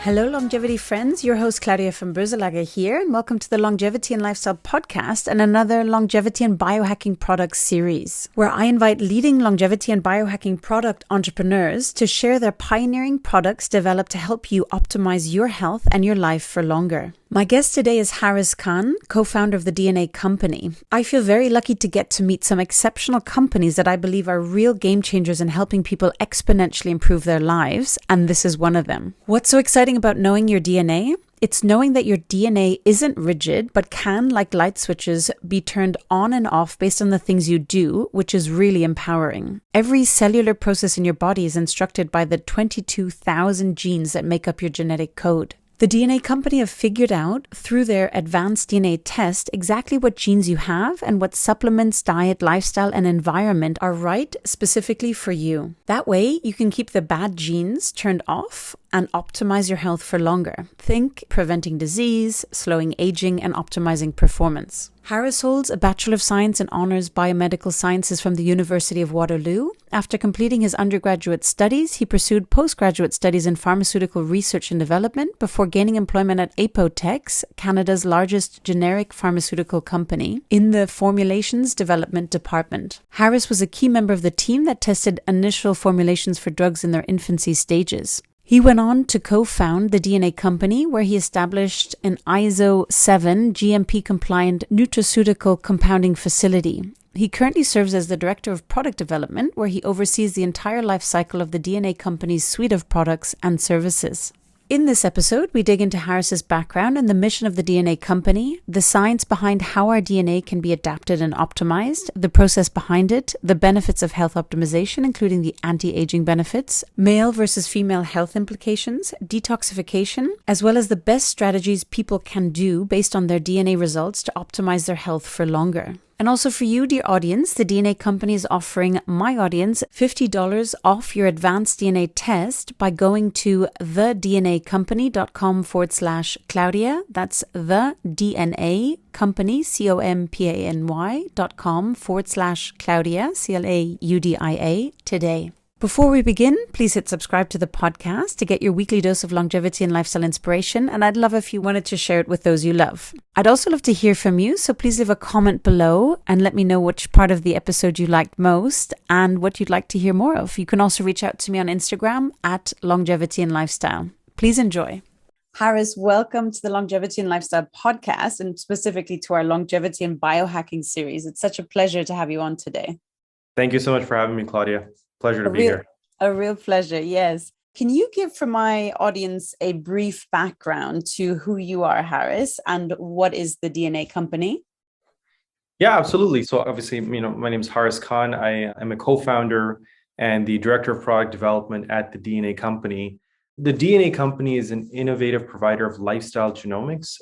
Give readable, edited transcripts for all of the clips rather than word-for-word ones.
Hello, longevity friends. Your host, Claudia von Boeselager here, and welcome to the Longevity and Lifestyle Podcast and another longevity and biohacking products series, where I invite leading longevity and biohacking product entrepreneurs to share their pioneering products developed to help you optimize your health and your life for longer. My guest today is Haris Khan, co-founder of the DNA Company. I feel very lucky to get to meet some exceptional companies that I believe are real game changers in helping people exponentially improve their lives, and this is one of them. What's so exciting about knowing your DNA? It's knowing that your DNA isn't rigid, but can, like light switches, be turned on and off based on the things you do, which is really empowering. Every cellular process in your body is instructed by the 22,000 genes that make up your genetic code. The DNA Company have figured out, through their advanced DNA test, exactly what genes you have and what supplements, diet, lifestyle, and environment are right specifically for you. That way, you can keep the bad genes turned off and optimize your health for longer. Think preventing disease, slowing aging, and optimizing performance. Haris holds a Bachelor of Science in Honors Biomedical Sciences from the University of Waterloo. After completing his undergraduate studies, he pursued postgraduate studies in pharmaceutical research and development before gaining employment at Apotex, Canada's largest generic pharmaceutical company, in the Formulations Development Department. Haris was a key member of the team that tested initial formulations for drugs in their infancy stages. He went on to co-found the DNA Company, where he established an ISO 7 GMP-compliant nutraceutical compounding facility. He currently serves as the Director of Product Development, where he oversees the entire life cycle of the DNA Company's suite of products and services. In this episode, we dig into Haris's background and the mission of the DNA Company, the science behind how our DNA can be adapted and optimized, the process behind it, the benefits of health optimization, including the anti-aging benefits, male versus female health implications, detoxification, as well as the best strategies people can do based on their DNA results to optimize their health for longer. And also for you, dear audience, the DNA Company is offering my audience $50 off your advanced DNA test by going to thednacompany.com/Claudia. That's the DNA Company, company.com/Claudia, CLAUDIA, today. Before we begin, please hit subscribe to the podcast to get your weekly dose of longevity and lifestyle inspiration, and I'd love if you wanted to share it with those you love. I'd also love to hear from you, so please leave a comment below and let me know which part of the episode you liked most and what you'd like to hear more of. You can also reach out to me on Instagram at Longevity and Lifestyle. Please enjoy. Haris, welcome to the Longevity and Lifestyle podcast, and specifically to our Longevity and Biohacking series. It's such a pleasure to have you on today. Thank you so much for having me, Claudia. Pleasure to be here. A real pleasure, yes. Can you give for my audience a brief background to who you are, Haris, and what is the DNA Company? Yeah, absolutely. So obviously, my name is Haris Khan. I am a co-founder and the Director of Product Development at the DNA Company. The DNA Company is an innovative provider of lifestyle genomics.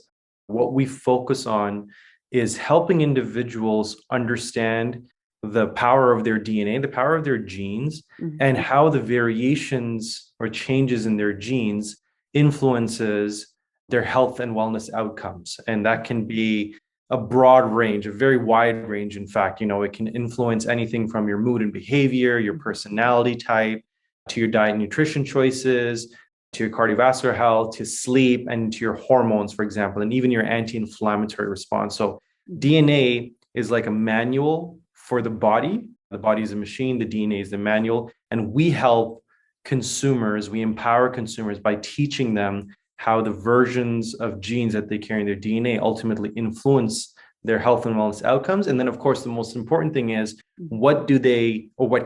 What we focus on is helping individuals understand the power of their DNA, the power of their genes, and how the variations or changes in their genes influences their health and wellness outcomes. And that can be a broad range, a very wide range. In fact, it can influence anything from your mood and behavior, your personality type, to your diet and nutrition choices, to your cardiovascular health, to sleep, and to your hormones, for example, and even your anti-inflammatory response. So DNA is like a manual for the body. The body is a machine, the DNA is the manual, and we help consumers, we empower consumers by teaching them how the versions of genes that they carry in their DNA ultimately influence their health and wellness outcomes. And then, of course, the most important thing is what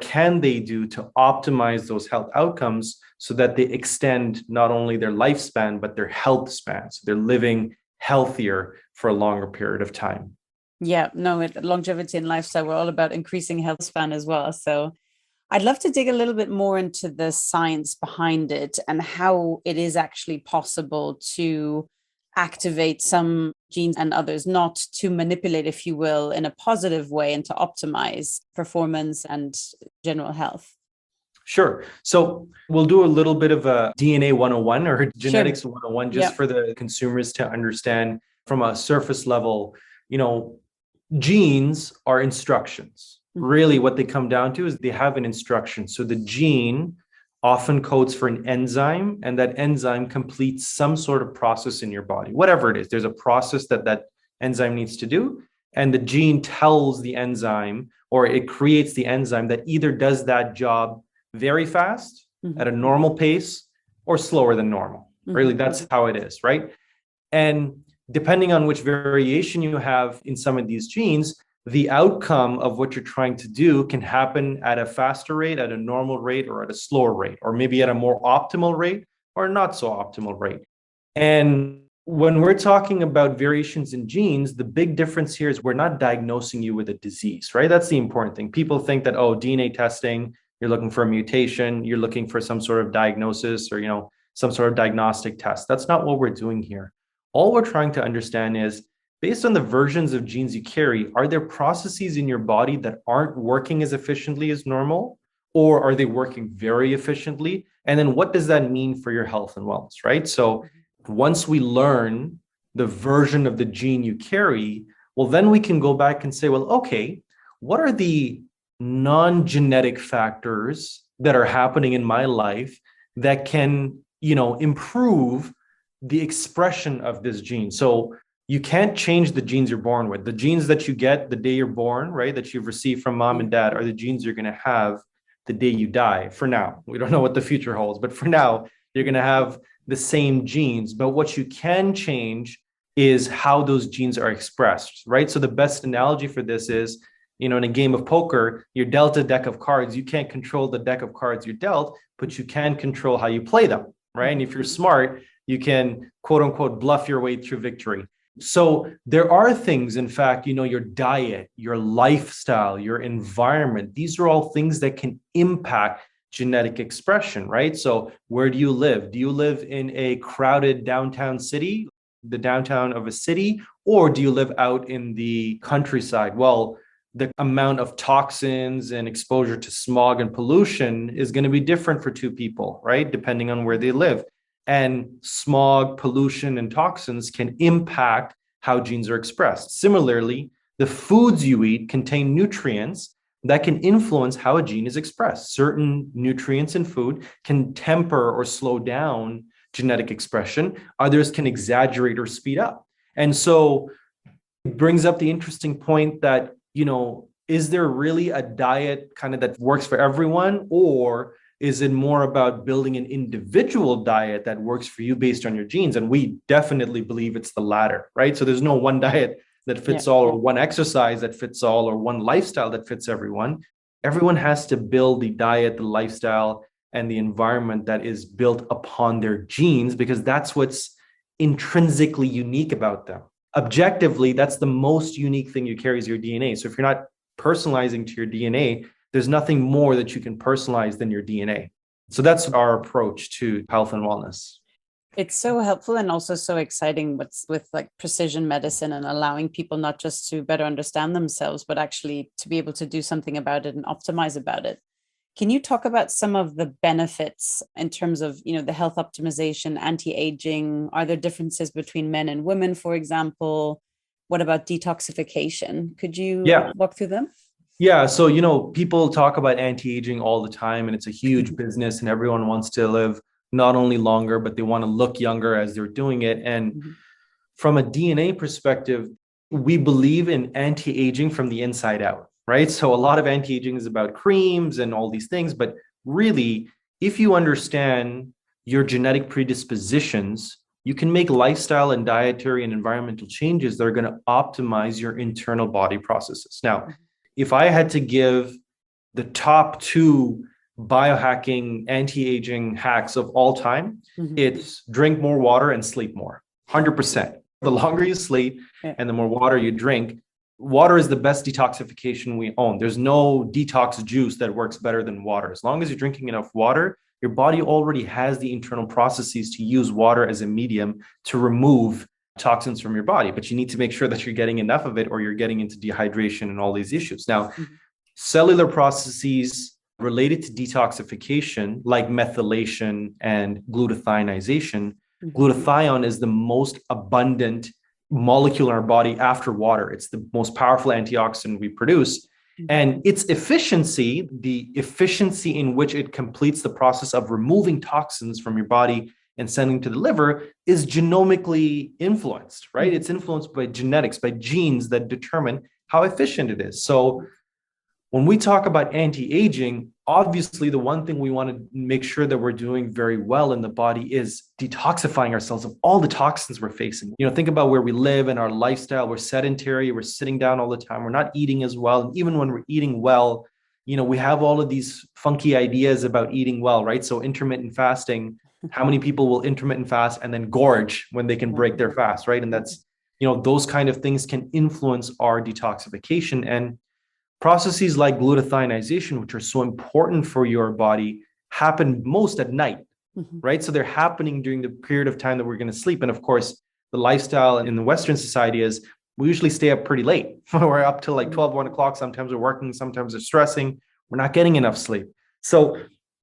can they do to optimize those health outcomes so that they extend not only their lifespan, but their health span. So they're living healthier for a longer period of time. Yeah, no, longevity and lifestyle, we're all about increasing health span as well. So I'd love to dig a little bit more into the science behind it and how it is actually possible to activate some genes and others not, to manipulate, if you will, in a positive way and to optimize performance and general health. Sure. So we'll do a little bit of a DNA 101 or genetics 101 just for the consumers to understand from a surface level. Genes are instructions. Really, what they come down to is they have an instruction. So the gene often codes for an enzyme, and that enzyme completes some sort of process in your body, whatever it is. There's a process that that enzyme needs to do, and the gene tells the enzyme, or it creates the enzyme that either does that job very fast at a normal pace or slower than normal. Really, that's how it is, right? And depending on which variation you have in some of these genes, the outcome of what you're trying to do can happen at a faster rate, at a normal rate, or at a slower rate, or maybe at a more optimal rate or not so optimal rate. And when we're talking about variations in genes, the big difference here is we're not diagnosing you with a disease, right? That's the important thing. People think that, oh, DNA testing, you're looking for a mutation, you're looking for some sort of diagnosis or, some sort of diagnostic test. That's not what we're doing here. All we're trying to understand is, based on the versions of genes you carry, are there processes in your body that aren't working as efficiently as normal? Or are they working very efficiently? And then what does that mean for your health and wellness, right? So once we learn the version of the gene you carry, well, then we can go back and say, well, okay, what are the non-genetic factors that are happening in my life that can, improve the expression of this gene? So you can't change the genes you're born with. The genes that you get the day you're born, right, that you've received from mom and dad, are the genes you're going to have the day you die. For now, we don't know what the future holds, but for now, you're going to have the same genes. But what you can change is how those genes are expressed, right? So the best analogy for this is, in a game of poker, you're dealt a deck of cards. You can't control the deck of cards you're dealt, but you can control how you play them, right? And if you're smart, you can, quote unquote, bluff your way through victory. So there are things, in fact, your diet, your lifestyle, your environment, these are all things that can impact genetic expression, right? So where do you live? Do you live in a crowded downtown city, the downtown of a city, or do you live out in the countryside? Well, the amount of toxins and exposure to smog and pollution is going to be different for two people, right? Depending on where they live. And smog, pollution, and toxins can impact how genes are expressed. Similarly, the foods you eat contain nutrients that can influence how a gene is expressed. Certain nutrients in food can temper or slow down genetic expression. Others can exaggerate or speed up. And so it brings up the interesting point that, is there really a diet kind of that works for everyone? Or is it more about building an individual diet that works for you based on your genes? And we definitely believe it's the latter, right? So there's no one diet that fits all, or one exercise that fits all, or one lifestyle that fits everyone. Everyone has to build the diet, the lifestyle, and the environment that is built upon their genes, because that's what's intrinsically unique about them. Objectively, that's the most unique thing you carry is your DNA. So if you're not personalizing to your DNA, there's nothing more that you can personalize than your DNA. So that's our approach to health and wellness. It's so helpful and also so exciting with like precision medicine and allowing people not just to better understand themselves, but actually to be able to do something about it and optimize about it. Can you talk about some of the benefits in terms of, the health optimization, anti-aging? Are there differences between men and women, for example? What about detoxification? Could you walk through them? Yeah. So, people talk about anti-aging all the time, and it's a huge business, and everyone wants to live not only longer, but they want to look younger as they're doing it. And from a DNA perspective, we believe in anti-aging from the inside out, right? So a lot of anti-aging is about creams and all these things, but really, if you understand your genetic predispositions, you can make lifestyle and dietary and environmental changes that are going to optimize your internal body processes. Now, if I had to give the top two biohacking anti-aging hacks of all time, it's drink more water and sleep more. 100%. The longer you sleep and the more water you drink, water is the best detoxification we own. There's no detox juice that works better than water. As long as you're drinking enough water, your body already has the internal processes to use water as a medium to remove toxins from your body, but you need to make sure that you're getting enough of it or you're getting into dehydration and all these issues. Now, cellular processes related to detoxification, like methylation and glutathionization, glutathione is the most abundant molecule in our body after water. It's the most powerful antioxidant we produce. And its efficiency, the efficiency in which it completes the process of removing toxins from your body and sending to the liver, is genomically influenced, right? It's influenced by genetics, by genes that determine how efficient it is. So when we talk about anti-aging, obviously the one thing we want to make sure that we're doing very well in the body is detoxifying ourselves of all the toxins we're facing. Think about where we live and our lifestyle. We're sedentary, we're sitting down all the time, we're not eating as well. And even when we're eating well, we have all of these funky ideas about eating well, right? So intermittent fasting, how many people will intermittent fast and then gorge when they can break their fast, right? And that's, those kind of things can influence our detoxification. And processes like glutathionization, which are so important for your body, happen most at night, right? So they're happening during the period of time that we're going to sleep. And of course, the lifestyle in the Western society is we usually stay up pretty late. We're up till like 12, 1 o'clock. Sometimes we're working, sometimes we're stressing. We're not getting enough sleep. So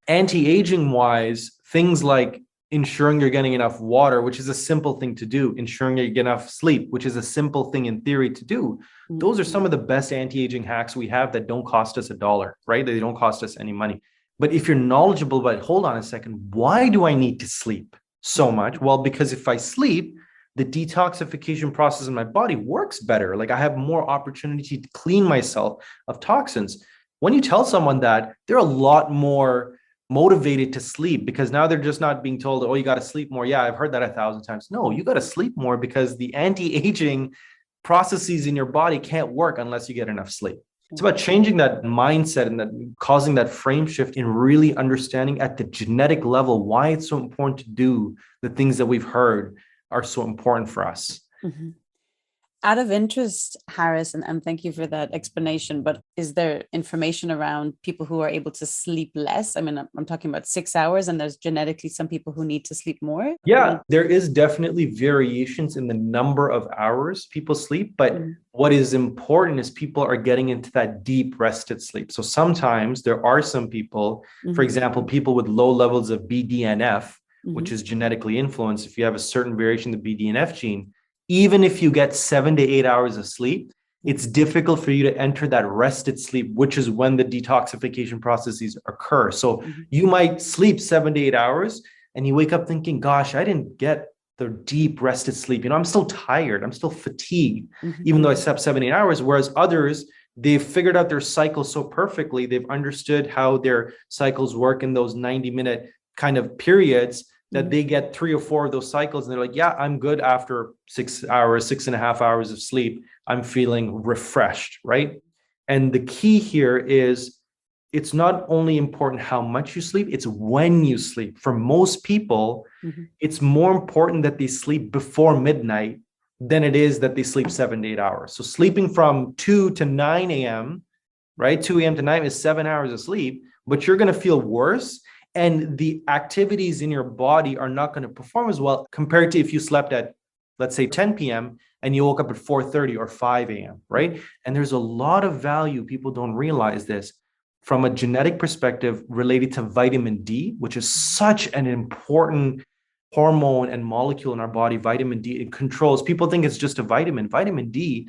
anti-aging wise, things like ensuring you're getting enough water, which is a simple thing to do, ensuring you get enough sleep, which is a simple thing in theory to do. Those are some of the best anti-aging hacks we have that don't cost us $1, right? They don't cost us any money. But if you're knowledgeable about, hold on a second, why do I need to sleep so much? Well, because if I sleep, the detoxification process in my body works better. Like I have more opportunity to clean myself of toxins. When you tell someone that, they're a lot more motivated to sleep, because now they're just not being told, oh, you got to sleep more. Yeah, I've heard that 1,000 times. No, you got to sleep more because the anti-aging processes in your body can't work unless you get enough sleep. It's about changing that mindset and that causing that frame shift in really understanding at the genetic level why it's so important to do the things that we've heard are so important for us. Out of interest, Haris, and thank you for that explanation, but is there information around people who are able to sleep less? I mean, I'm talking about 6 hours, and there's genetically some people who need to sleep more. Yeah, there is definitely variations in the number of hours people sleep, but what is important is people are getting into that deep rested sleep. So sometimes there are some people, for example, people with low levels of BDNF, which is genetically influenced. If you have a certain variation of the BDNF gene, even if you get 7 to 8 hours of sleep, it's difficult for you to enter that rested sleep, which is when the detoxification processes occur. So you might sleep 7 to 8 hours and you wake up thinking, gosh, I didn't get the deep rested sleep. I'm still tired. I'm still fatigued, even though I slept 7, 8 hours. Whereas others, they've figured out their cycle so perfectly. They've understood how their cycles work in those 90-minute kind of periods that they get 3 or 4 of those cycles. And they're like, yeah, I'm good after 6 hours, 6.5 hours of sleep. I'm feeling refreshed, right? And the key here is it's not only important how much you sleep, it's when you sleep. For most people, it's more important that they sleep before midnight than it is that they sleep 7 to 8 hours. So sleeping from 2 to 9 a.m., right? 2 a.m. to 9 is 7 hours of sleep, but you're going to feel worse. And the activities in your body are not going to perform as well compared to if you slept at, let's say, 10 p.m. and you woke up at 4:30 or 5 a.m., right? And there's a lot of value, people don't realize this, from a genetic perspective related to vitamin D, which is such an important hormone and molecule in our body. Vitamin D, it controls, people think it's just a vitamin. Vitamin D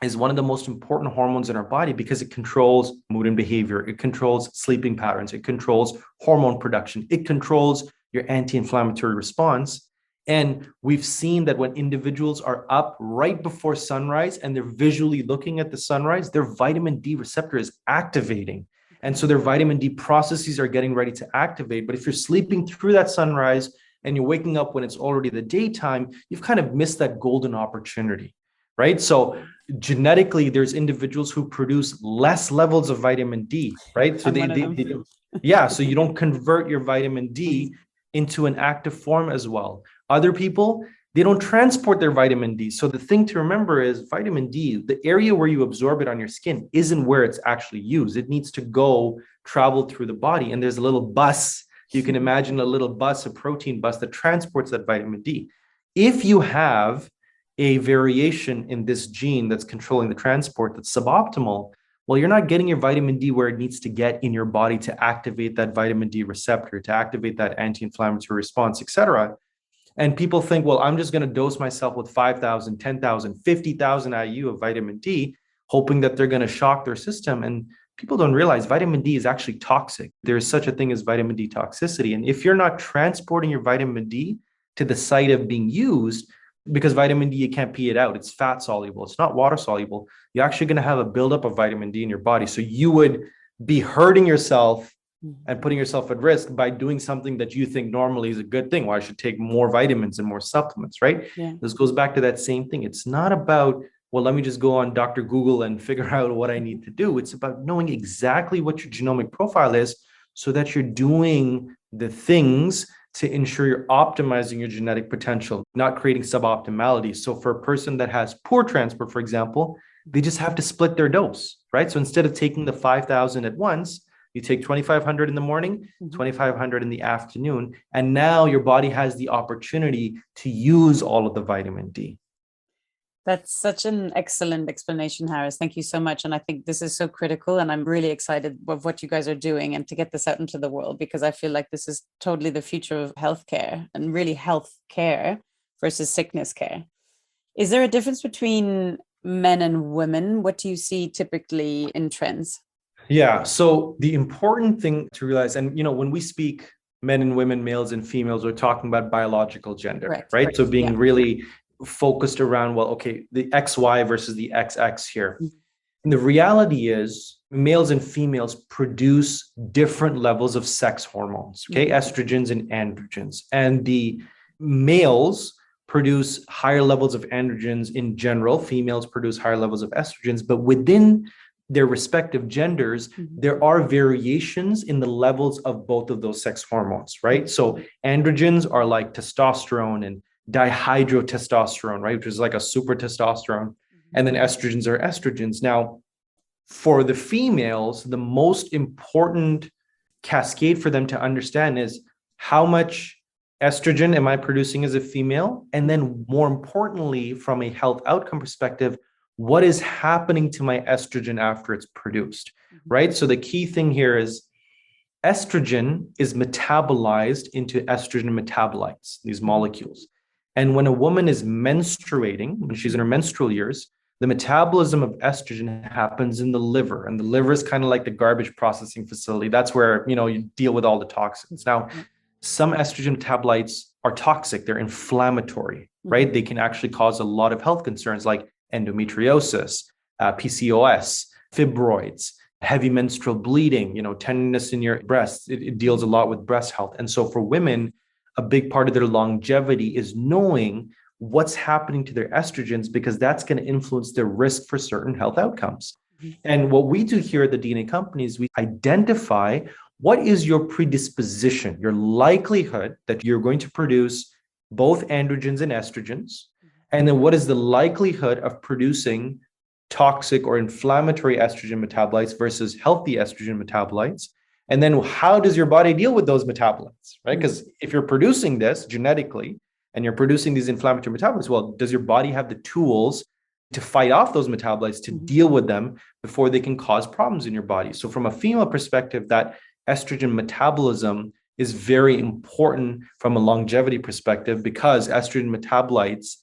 is one of the most important hormones in our body because it controls mood and behavior. It controls sleeping patterns. It controls hormone production. It controls your anti-inflammatory response. And we've seen that when individuals are up right before sunrise and they're visually looking at the sunrise, their vitamin D receptor is activating. And so their vitamin D processes are getting ready to activate. But if you're sleeping through that sunrise and you're waking up when it's already the daytime, you've kind of missed that golden opportunity, right? So genetically, there's individuals who produce less levels of vitamin D, right? So so you don't convert your vitamin D into an active form as well. Other people, they don't transport their vitamin D. So the thing to remember is vitamin D, the area where you absorb it on your skin isn't where it's actually used. It needs to go travel through the body. And there's a little bus. You can imagine a little bus, a protein bus that transports that vitamin D. If you have a variation in this gene that's controlling the transport that's suboptimal, well, you're not getting your vitamin D where it needs to get in your body to activate that vitamin D receptor, to activate that anti-inflammatory response, et cetera. And people think, well, I'm just going to dose myself with 5,000, 10,000, 50,000 IU of vitamin D. hoping that they're going to shock their system. And people don't realize vitamin D is actually toxic. There's such a thing as vitamin D toxicity. And if you're not transporting your vitamin D to the site of being used, because vitamin D, you can't pee it out. It's fat soluble. It's not water soluble. You're actually going to have a buildup of vitamin D in your body. So you would be hurting yourself and putting yourself at risk by doing something that you think normally is a good thing. Well, I should take more vitamins and more supplements, right? Yeah. This goes back to that same thing. It's not about, well, let me just go on Dr. Google and figure out what I need to do. It's about knowing exactly what your genomic profile is so that you're doing the things to ensure you're optimizing your genetic potential, not creating suboptimality. So for a person that has poor transport, for example, they just have to split their dose, right? So instead of taking the 5,000 at once, you take 2,500 in the morning, 2,500 in the afternoon, and now your body has the opportunity to use all of the vitamin D. That's such an excellent explanation, Harris. Thank you so much. And I think this is so critical. And I'm really excited of what you guys are doing and to get this out into the world, because I feel like this is totally the future of healthcare and really health care versus sickness care. Is there a difference between men and women? What do you see typically in trends? Yeah. So the important thing to realize, and when we speak men and women, males and females, we're talking about biological gender, Correct. right? So being really focused around, well, okay, the XY versus the XX here. And the reality is males and females produce different levels of sex hormones, okay, estrogens and androgens. And the males produce higher levels of androgens in general. Females produce higher levels of estrogens, but within their respective genders, there are variations in the levels of both of those sex hormones, right? So androgens are like testosterone and dihydrotestosterone, right? Which is like a super testosterone. And then estrogens are estrogens. Now, for the females, the most important cascade for them to understand is how much estrogen am I producing as a female? And then more importantly, from a health outcome perspective, what is happening to my estrogen after it's produced, right? So the key thing here is estrogen is metabolized into estrogen metabolites, these molecules. And when a woman is menstruating, when she's in her menstrual years, the metabolism of estrogen happens in the liver. And the liver is kind of like the garbage processing facility. That's where, you deal with all the toxins. Now, some estrogen metabolites are toxic. They're inflammatory, right? They can actually cause a lot of health concerns like endometriosis, PCOS, fibroids, heavy menstrual bleeding, tenderness in your breasts. It deals a lot with breast health. And so for women, a big part of their longevity is knowing what's happening to their estrogens, because that's going to influence their risk for certain health outcomes. And what we do here at the DNA Company is we identify what is your predisposition, your likelihood that you're going to produce both androgens and estrogens. And then what is the likelihood of producing toxic or inflammatory estrogen metabolites versus healthy estrogen metabolites? And then how does your body deal with those metabolites, right? Because if you're producing this genetically and you're producing these inflammatory metabolites, well, does your body have the tools to fight off those metabolites, to deal with them before they can cause problems in your body? So from a female perspective, that estrogen metabolism is very important from a longevity perspective, because estrogen metabolites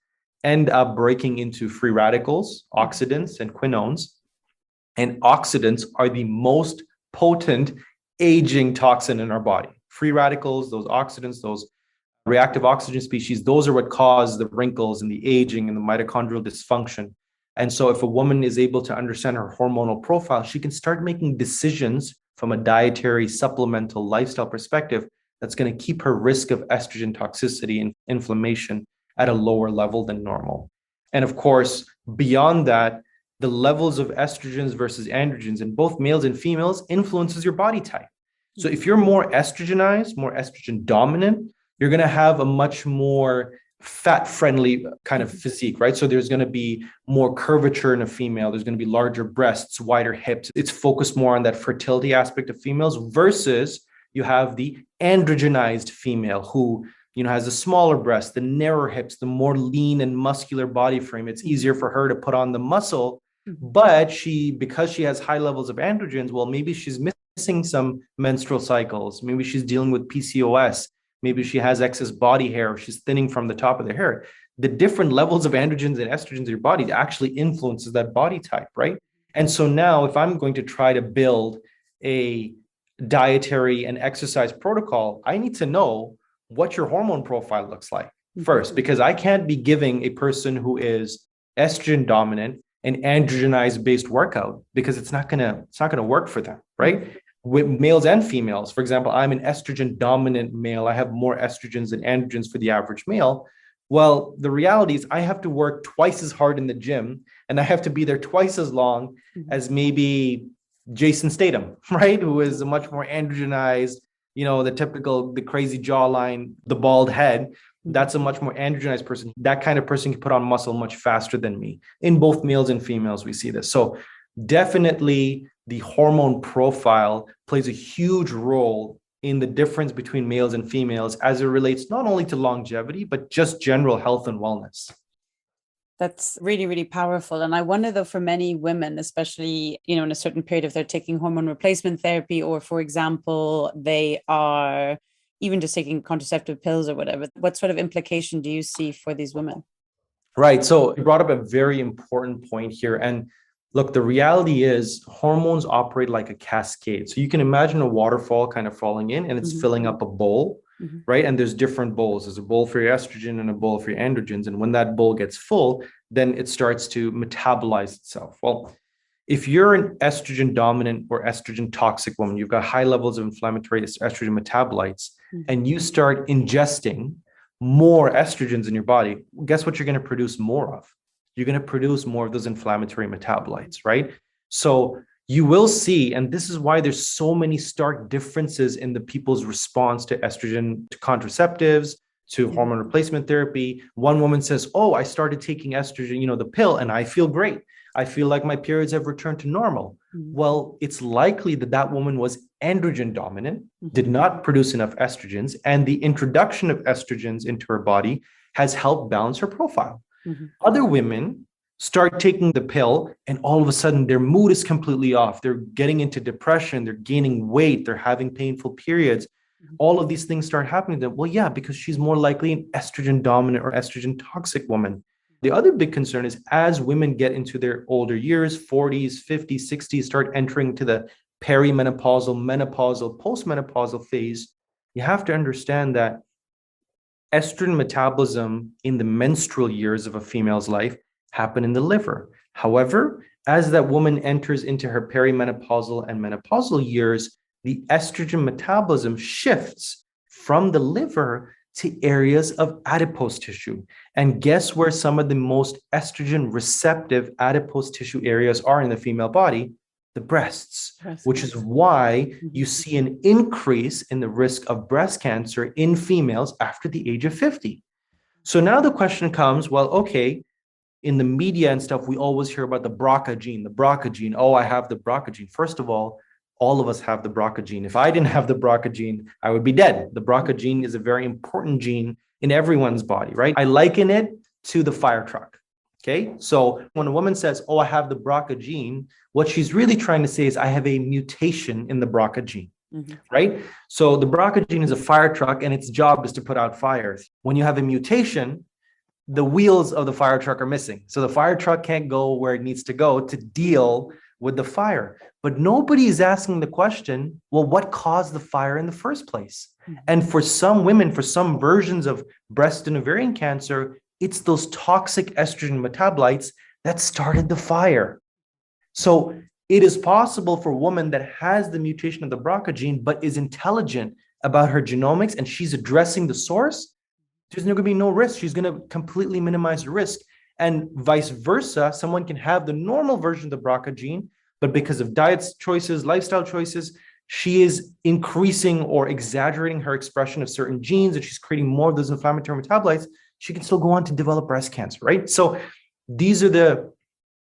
end up breaking into free radicals, oxidants, and quinones. And oxidants are the most potent aging toxin in our body. Free radicals, those oxidants, those reactive oxygen species, those are what cause the wrinkles and the aging and the mitochondrial dysfunction. And so if a woman is able to understand her hormonal profile, she can start making decisions from a dietary, supplemental, lifestyle perspective that's going to keep her risk of estrogen toxicity and inflammation at a lower level than normal. And of course, beyond that, the levels of estrogens versus androgens in both males and females influences your body type. So if you're more estrogenized, more estrogen dominant, you're going to have a much more fat-friendly kind of physique, right? So there's going to be more curvature in a female. There's going to be larger breasts, wider hips. It's focused more on that fertility aspect of females versus you have the androgenized female who has a smaller breast, the narrower hips, the more lean and muscular body frame. It's easier for her to put on the muscle, but because she has high levels of androgens, well, maybe she's missing some menstrual cycles. Maybe she's dealing with PCOS. Maybe she has excess body hair, or she's thinning from the top of the hair. The different levels of androgens and estrogens in your body actually influences that body type, right? And so now if I'm going to try to build a dietary and exercise protocol, I need to know what your hormone profile looks like first, because I can't be giving a person who is estrogen dominant an androgenized based workout because it's not gonna work for them, right? With males and females, for example, I'm an estrogen dominant male. I have more estrogens than androgens for the average male. Well, the reality is I have to work twice as hard in the gym and I have to be there twice as long as maybe Jason Statham, right? Who is a much more androgenized, the crazy jawline, the bald head. That's a much more androgenized person. That kind of person can put on muscle much faster than me. In both males and females, we see this. So definitely the hormone profile plays a huge role in the difference between males and females as it relates not only to longevity, but just general health and wellness. That's really, really powerful. And I wonder, though, for many women, especially, in a certain period, if they're taking hormone replacement therapy, or, for example, they are even just taking contraceptive pills or whatever, what sort of implication do you see for these women? Right. So you brought up a very important point here. And look, the reality is hormones operate like a cascade. So you can imagine a waterfall kind of falling in and it's filling up a bowl, right? And there's different bowls. There's a bowl for your estrogen and a bowl for your androgens. And when that bowl gets full, then it starts to metabolize itself. Well, if you're an estrogen dominant or estrogen toxic woman, you've got high levels of inflammatory estrogen metabolites, and you start ingesting more estrogens in your body, guess what you're going to produce more of? You're going to produce more of those inflammatory metabolites, right? So you will see, and this is why there's so many stark differences in the people's response to estrogen, to contraceptives, to hormone replacement therapy. One woman says, oh, I started taking estrogen, the pill, and I feel great. I feel like my periods have returned to normal. Well, it's likely that that woman was androgen dominant, did not produce enough estrogens, and the introduction of estrogens into her body has helped balance her profile. Other women start taking the pill and all of a sudden their mood is completely off. They're getting into depression, they're gaining weight, they're having painful periods. All of these things start happening to them. Well, yeah, because she's more likely an estrogen dominant or estrogen toxic woman. The other big concern is as women get into their older years, 40s, 50s, 60s, start entering to the perimenopausal, menopausal, postmenopausal phase, you have to understand that estrogen metabolism in the menstrual years of a female's life happen in the liver. However, as that woman enters into her perimenopausal and menopausal years, the estrogen metabolism shifts from the liver to areas of adipose tissue. And guess where some of the most estrogen receptive adipose tissue areas are in the female body? The breasts, which is why you see an increase in the risk of breast cancer in females after the age of 50. So now the question comes, well, okay, in the media and stuff, we always hear about the BRCA gene. Oh, I have the BRCA gene. First of all of us have the BRCA gene. If I didn't have the BRCA gene, I would be dead. The BRCA gene is a very important gene in everyone's body, right? I liken it to the fire truck. Okay. So when a woman says, oh, I have the BRCA gene, what she's really trying to say is I have a mutation in the BRCA gene, right? So the BRCA gene is a fire truck and its job is to put out fires. When you have a mutation, the wheels of the fire truck are missing. So the fire truck can't go where it needs to go to deal with the fire. But nobody is asking the question, well, what caused the fire in the first place? And for some women, for some versions of breast and ovarian cancer, it's those toxic estrogen metabolites that started the fire. So it is possible for a woman that has the mutation of the BRCA gene, but is intelligent about her genomics and she's addressing the source, there's going to be no risk. She's going to completely minimize the risk. And vice versa, someone can have the normal version of the BRCA gene, but because of diet choices, lifestyle choices, she is increasing or exaggerating her expression of certain genes and she's creating more of those inflammatory metabolites. She can still go on to develop breast cancer, right? So these are the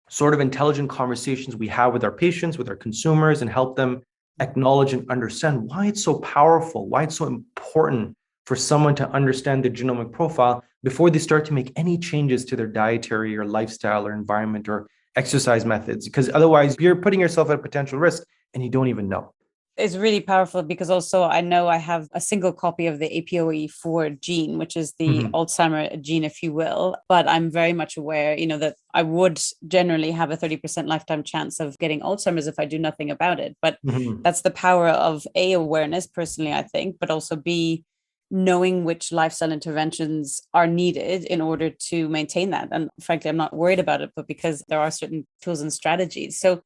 sort of intelligent conversations we have with our patients, with our consumers, and help them acknowledge and understand why it's so powerful, why it's so important for someone to understand their genomic profile before they start to make any changes to their dietary or lifestyle or environment or exercise methods, because otherwise you're putting yourself at potential risk and you don't even know. It's really powerful because also I know I have a single copy of the APOE4 gene, which is the Mhm. Alzheimer gene, if you will. But I'm very much aware, that I would generally have a 30% lifetime chance of getting Alzheimer's if I do nothing about it. But Mhm. that's the power of A, awareness, personally, I think, but also B, knowing which lifestyle interventions are needed in order to maintain that. And frankly, I'm not worried about it, but because there are certain tools and strategies. So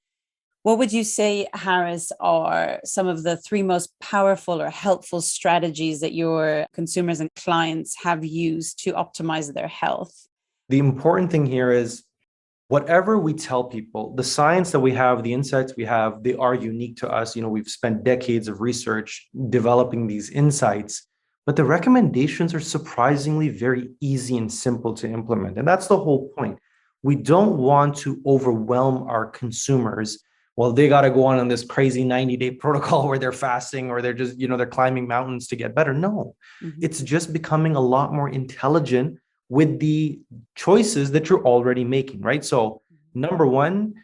what would you say, Harris, are some of the three most powerful or helpful strategies that your consumers and clients have used to optimize their health? The important thing here is whatever we tell people, the science that we have, the insights we have, they are unique to us. We've spent decades of research developing these insights, but the recommendations are surprisingly very easy and simple to implement. And that's the whole point. We don't want to overwhelm our consumers. Well, they got to go on this crazy 90-day protocol where they're fasting or they're just, they're climbing mountains to get better. No, Mhm. it's just becoming a lot more intelligent with the choices that you're already making, right? So, number one,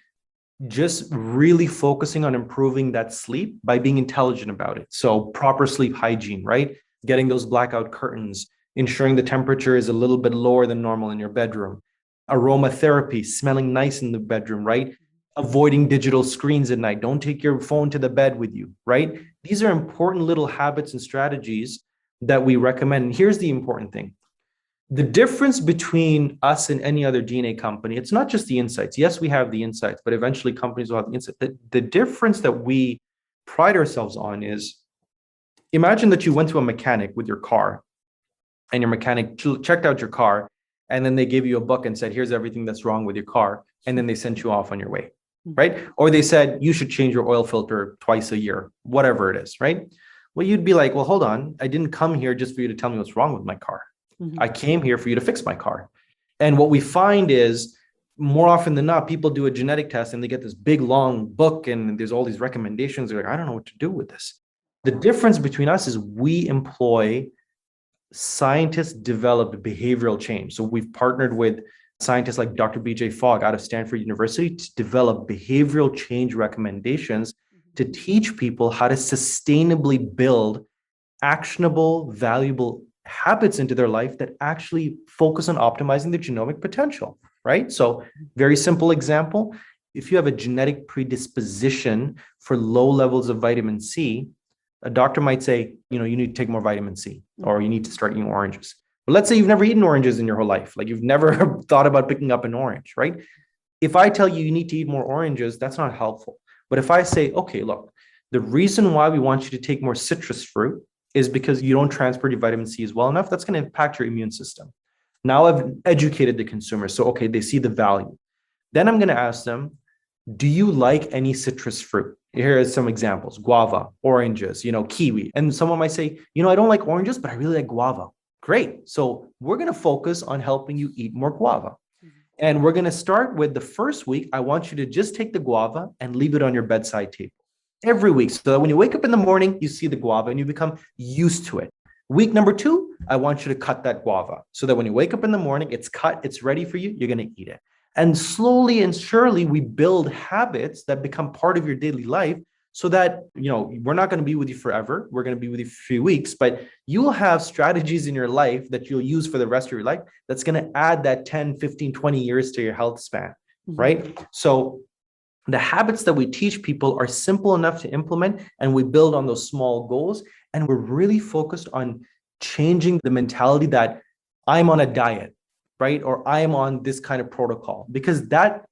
just really focusing on improving that sleep by being intelligent about it. So, proper sleep hygiene, right? Getting those blackout curtains, ensuring the temperature is a little bit lower than normal in your bedroom. Aromatherapy, smelling nice in the bedroom, right? Avoiding digital screens at night. Don't take your phone to the bed with you, right? These are important little habits and strategies that we recommend. And here's the important thing: the difference between us and any other DNA company, it's not just the insights. Yes, we have the insights, but eventually companies will have the insights. The difference that we pride ourselves on is, imagine that you went to a mechanic with your car and your mechanic checked out your car, and then they gave you a book and said, here's everything that's wrong with your car. And then they sent you off on your way, right? Or they said, you should change your oil filter twice a year, whatever it is, right? Well, you'd be like, well, hold on. I didn't come here just for you to tell me what's wrong with my car. I came here for you to fix my car. And what we find is, more often than not, people do a genetic test and they get this big long book and there's all these recommendations. They're like, I don't know what to do with this. The difference between us is we employ scientists developed behavioral change. So we've partnered with scientists like Dr. BJ Fogg out of Stanford University to develop behavioral change recommendations to teach people how to sustainably build actionable, valuable habits into their life that actually focus on optimizing their genomic potential, right? So, very simple example: if you have a genetic predisposition for low levels of vitamin C, a doctor might say, you need to take more vitamin C or you need to start eating oranges. But let's say you've never eaten oranges in your whole life, like you've never thought about picking up an orange, right? If I tell you need to eat more oranges, that's not helpful. But if I say, okay, look, the reason why we want you to take more citrus fruit is because you don't transport your vitamin C as well enough. That's going to impact your immune system. Now I've educated the consumer. So, okay, they see the value. Then I'm going to ask them, do you like any citrus fruit? Here are some examples: guava, oranges, kiwi. And someone might say, I don't like oranges, but I really like guava. Great. So we're going to focus on helping you eat more guava. And we're going to start with the first week. I want you to just take the guava and leave it on your bedside table every week, so that when you wake up in the morning, you see the guava and you become used to it. Week number 2, I want you to cut that guava so that when you wake up in the morning, it's cut, it's ready for you, you're going to eat it. And slowly and surely, we build habits that become part of your daily life so that, we're not going to be with you forever. We're going to be with you for a few weeks, but you will have strategies in your life that you'll use for the rest of your life that's going to add that 10, 15, 20 years to your health span, right? So the habits that we teach people are simple enough to implement, and we build on those small goals. And we're really focused on changing the mentality that I'm on a diet, right? Or I'm on this kind of protocol, because that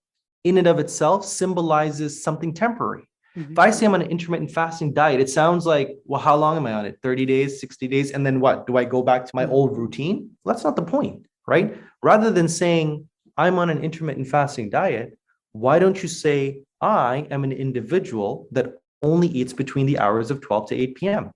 in and of itself symbolizes something temporary. If I say I'm on an intermittent fasting diet, it sounds like, well, how long am I on it? 30 days, 60 days? And then what? Do I go back to my old routine? Well, that's not the point, right? Rather than saying I'm on an intermittent fasting diet, why don't you say, I am an individual that only eats between the hours of 12 to 8 p.m.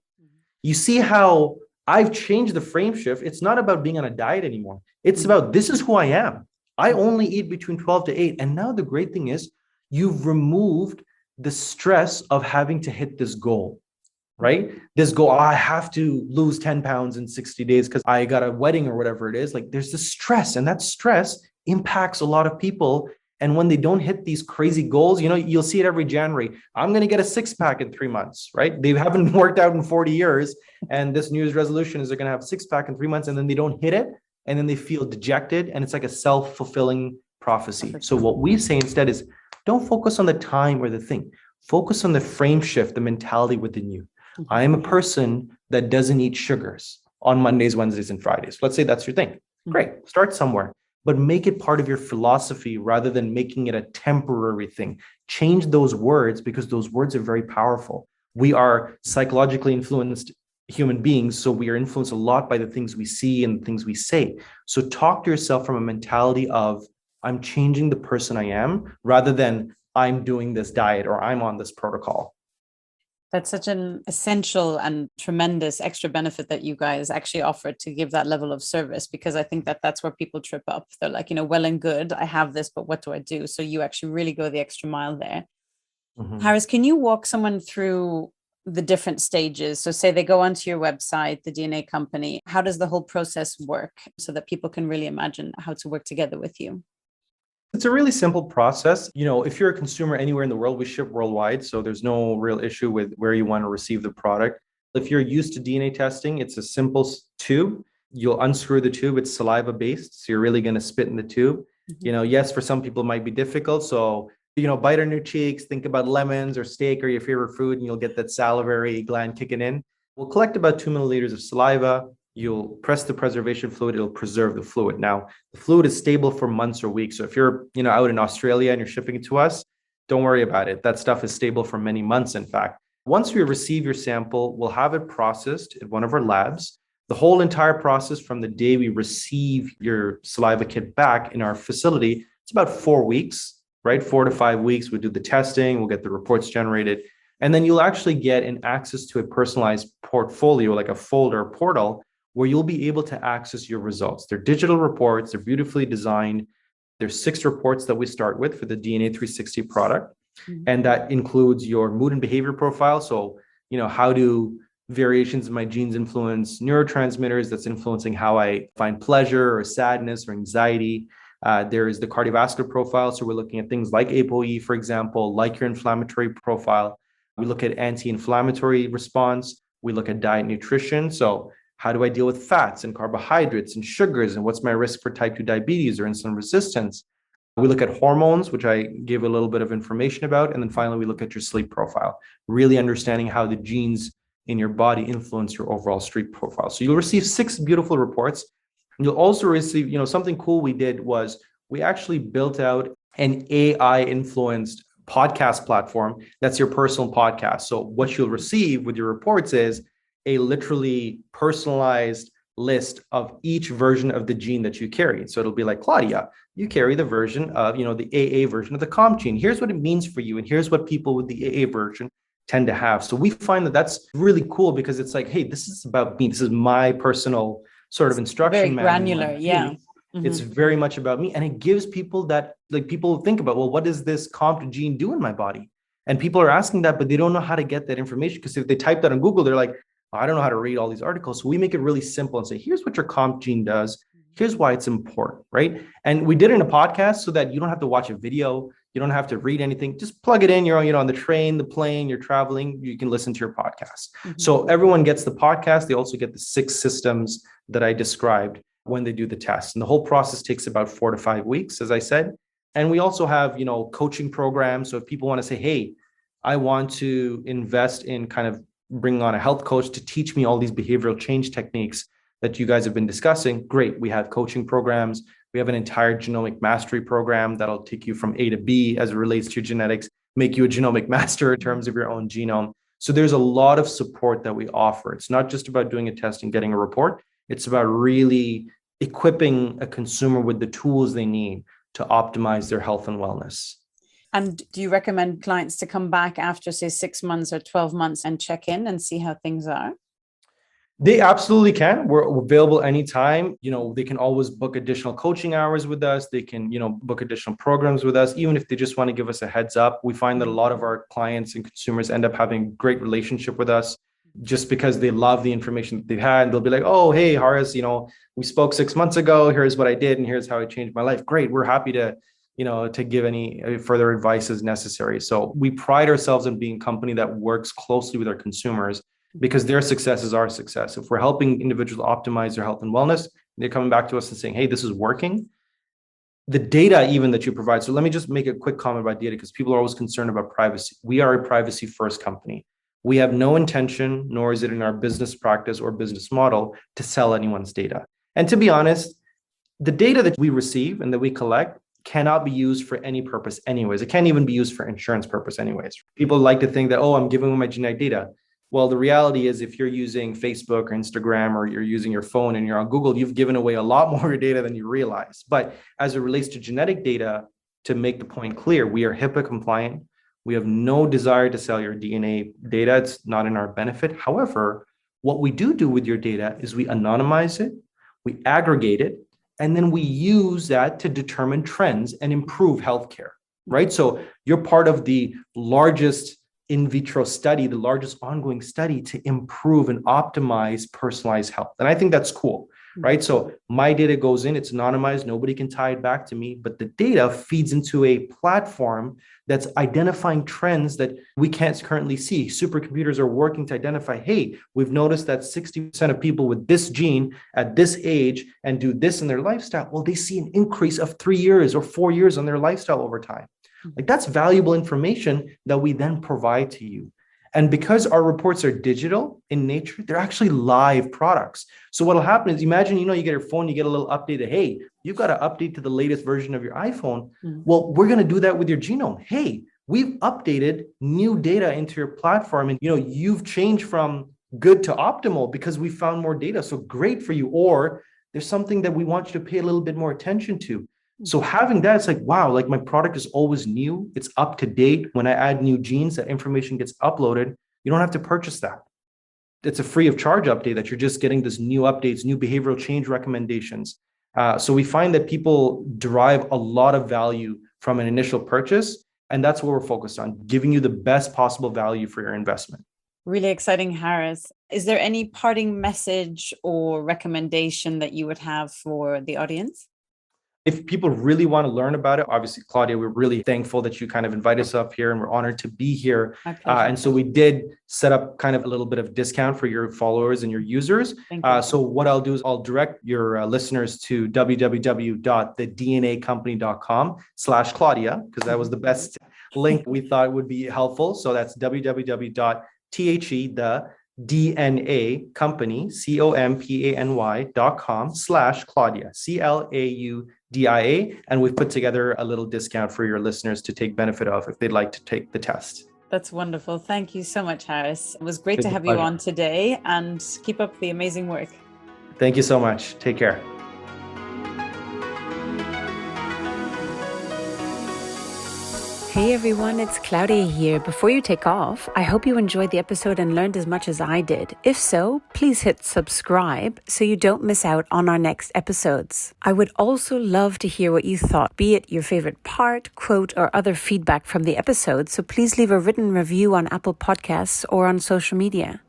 You see how I've changed the frame shift. It's not about being on a diet anymore. It's about, this is who I am. I only eat between 12 to 8. And now the great thing is, you've removed the stress of having to hit this goal, right? This goal, I have to lose 10 pounds in 60 days because I got a wedding or whatever it is. Like, there's this stress, and that stress impacts a lot of people. And when they don't hit these crazy goals, you'll see it every January. I'm going to get a six pack in 3 months, right? They haven't worked out in 40 years. And this New Year's resolution is they're going to have a six pack in 3 months, and then they don't hit it. And then they feel dejected. And it's like a self-fulfilling prophecy. So what we say instead is don't focus on the time or the thing. Focus on the frame shift, the mentality within you. I am a person that doesn't eat sugars on Mondays, Wednesdays, and Fridays. Let's say that's your thing. Great. Start somewhere, but make it part of your philosophy rather than making it a temporary thing. Change those words because those words are very powerful. We are psychologically influenced human beings, so we are influenced a lot by the things we see and the things we say. So talk to yourself from a mentality of, I'm changing the person I am rather than I'm doing this diet or I'm on this protocol. That's such an essential and tremendous extra benefit that you guys actually offer to give that level of service, because I think that that's where people trip up. They're like, well and good, I have this, but what do I do? So you actually really go the extra mile there. Mm-hmm. Haris, can you walk someone through the different stages? So say they go onto your website, the DNA company, how does the whole process work so that people can really imagine how to work together with you? It's a really simple process. If you're a consumer anywhere in the world, we ship worldwide. So there's no real issue with where you want to receive the product. If you're used to DNA testing, it's a simple tube. You'll unscrew the tube. It's saliva based. So you're really going to spit in the tube. Mm-hmm. Yes, for some people it might be difficult. So, bite on your cheeks, think about lemons or steak or your favorite food, and you'll get that salivary gland kicking in. We'll collect about 2 milliliters of saliva. You'll press the preservation fluid, it'll preserve the fluid. Now, the fluid is stable for months or weeks. So if you're, out in Australia and you're shipping it to us, don't worry about it. That stuff is stable for many months, in fact. Once we receive your sample, we'll have it processed at one of our labs. The whole entire process from the day we receive your saliva kit back in our facility, it's about 4 weeks, right? 4 to 5 weeks. We do the testing, we'll get the reports generated. And then you'll actually get an access to a personalized portfolio, like a folder portal, where you'll be able to access your results. They're digital reports, they're beautifully designed. There's 6 reports that we start with for the DNA 360 product. Mm-hmm. And that includes your mood and behavior profile. So, how do variations in my genes influence neurotransmitters that's influencing how I find pleasure or sadness or anxiety. There is the cardiovascular profile. So we're looking at things like ApoE, for example, like your inflammatory profile. We look at anti-inflammatory response. We look at diet nutrition. So how do I deal with fats and carbohydrates and sugars? And what's my risk for type 2 diabetes or insulin resistance? We look at hormones, which I gave a little bit of information about. And then finally, we look at your sleep profile, really understanding how the genes in your body influence your overall sleep profile. So you'll receive 6 beautiful reports. You'll also receive, something cool we did was we actually built out an AI-influenced podcast platform that's your personal podcast. So what you'll receive with your reports is a literally personalized list of each version of the gene that you carry. So it'll be like, Claudia, you carry the version of, the AA version of the COMT gene. Here's what it means for you. And here's what people with the AA version tend to have. So we find that that's really cool because it's like, hey, this is about me. This is my personal sort of instruction. Very granular. Yeah. Mm-hmm. It's very much about me. And it gives people that, like, people think about, well, what does this COMT gene do in my body? And people are asking that, but they don't know how to get that information, because if they type that on Google, they're like, I don't know how to read all these articles. So we make it really simple and say, here's what your COMT gene does. Here's why it's important, right? And we did it in a podcast so that you don't have to watch a video. You don't have to read anything. Just plug it in. You're on the train, the plane, you're traveling. You can listen to your podcast. Mm-hmm. So everyone gets the podcast. They also get the 6 systems that I described when they do the test. And the whole process takes about 4 to 5 weeks, as I said. And we also have, coaching programs. So if people want to say, hey, I want to invest in kind of bringing on a health coach to teach me all these behavioral change techniques that you guys have been discussing, great. We have coaching programs. We have an entire genomic mastery program that'll take you from A to B as it relates to your genetics, make you a genomic master in terms of your own genome. So there's a lot of support that we offer. It's not just about doing a test and getting a report. It's about really equipping a consumer with the tools they need to optimize their health and wellness. And do you recommend clients to come back after, say, 6 months or 12 months and check in and see how things are? They absolutely can. We're available anytime. They can always book additional coaching hours with us. They can, book additional programs with us, even if they just want to give us a heads up. We find that a lot of our clients and consumers end up having a great relationship with us just because they love the information that they've had. They'll be like, oh, hey, Haris, we spoke 6 months ago. Here's what I did. And here's how it changed my life. Great. We're happy to, to give any further advice as necessary. So we pride ourselves in being a company that works closely with our consumers because their success is our success. If we're helping individuals optimize their health and wellness, they're coming back to us and saying, hey, this is working. The data even that you provide. So let me just make a quick comment about data because people are always concerned about privacy. We are a privacy first company. We have no intention, nor is it in our business practice or business model to sell anyone's data. And to be honest, the data that we receive and that we collect cannot be used for any purpose anyways. It can't even be used for insurance purpose anyways. People like to think that, oh, I'm giving away my genetic data. Well, the reality is if you're using Facebook or Instagram or you're using your phone and you're on Google, you've given away a lot more data than you realize. But as it relates to genetic data, to make the point clear, we are HIPAA compliant. We have no desire to sell your DNA data. It's not in our benefit. However, what we do with your data is we anonymize it, we aggregate it, and then we use that to determine trends and improve healthcare, right? So you're part of the largest in vitro study, the largest ongoing study to improve and optimize personalized health. And I think that's cool, right? So my data goes in, it's anonymized, nobody can tie it back to me, but the data feeds into a platform that's identifying trends that we can't currently see. Supercomputers are working to identify, hey, we've noticed that 60% of people with this gene at this age and do this in their lifestyle, well, they see an increase of 3 years or 4 years on their lifestyle over time. Like that's valuable information that we then provide to you. And because our reports are digital in nature, they're actually live products. So what'll happen is imagine, you get your phone, you get a little update that, hey, you've got to update to the latest version of your iPhone. Well, we're going to do that with your genome. Hey, we've updated new data into your platform and, you've changed from good to optimal because we found more data. So great for you. Or there's something that we want you to pay a little bit more attention to. So having that, it's like, wow, like my product is always new. It's up to date. When I add new genes, that information gets uploaded. You don't have to purchase that. It's a free of charge update that you're just getting this new updates, new behavioral change recommendations. So we find that people derive a lot of value from an initial purchase. And that's what we're focused on, giving you the best possible value for your investment. Really exciting, Haris. Is there any parting message or recommendation that you would have for the audience? If people really want to learn about it, obviously, Claudia, we're really thankful that you kind of invited us up here and we're honored to be here. And so we did set up kind of a little bit of discount for your followers and your users. So what I'll do is I'll direct your listeners to www.thednacompany.com/Claudia, because that was the best link we thought would be helpful. So that's www.thednacompany.com/Claudia, CLAUDIA, and we've put together a little discount for your listeners to take benefit of if they'd like to take the test. That's wonderful. Thank you so much, Haris. It was great to have you on today, and keep up the amazing work. Thank you so much. Take care. Hey everyone, it's Claudia here. Before you take off, I hope you enjoyed the episode and learned as much as I did. If so, please hit subscribe so you don't miss out on our next episodes. I would also love to hear what you thought, be it your favorite part, quote, or other feedback from the episode, so please leave a written review on Apple Podcasts or on social media.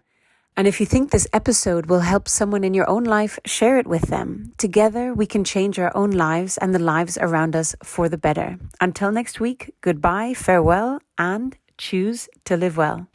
And if you think this episode will help someone in your own life, share it with them. Together, we can change our own lives and the lives around us for the better. Until next week, goodbye, farewell, and choose to live well.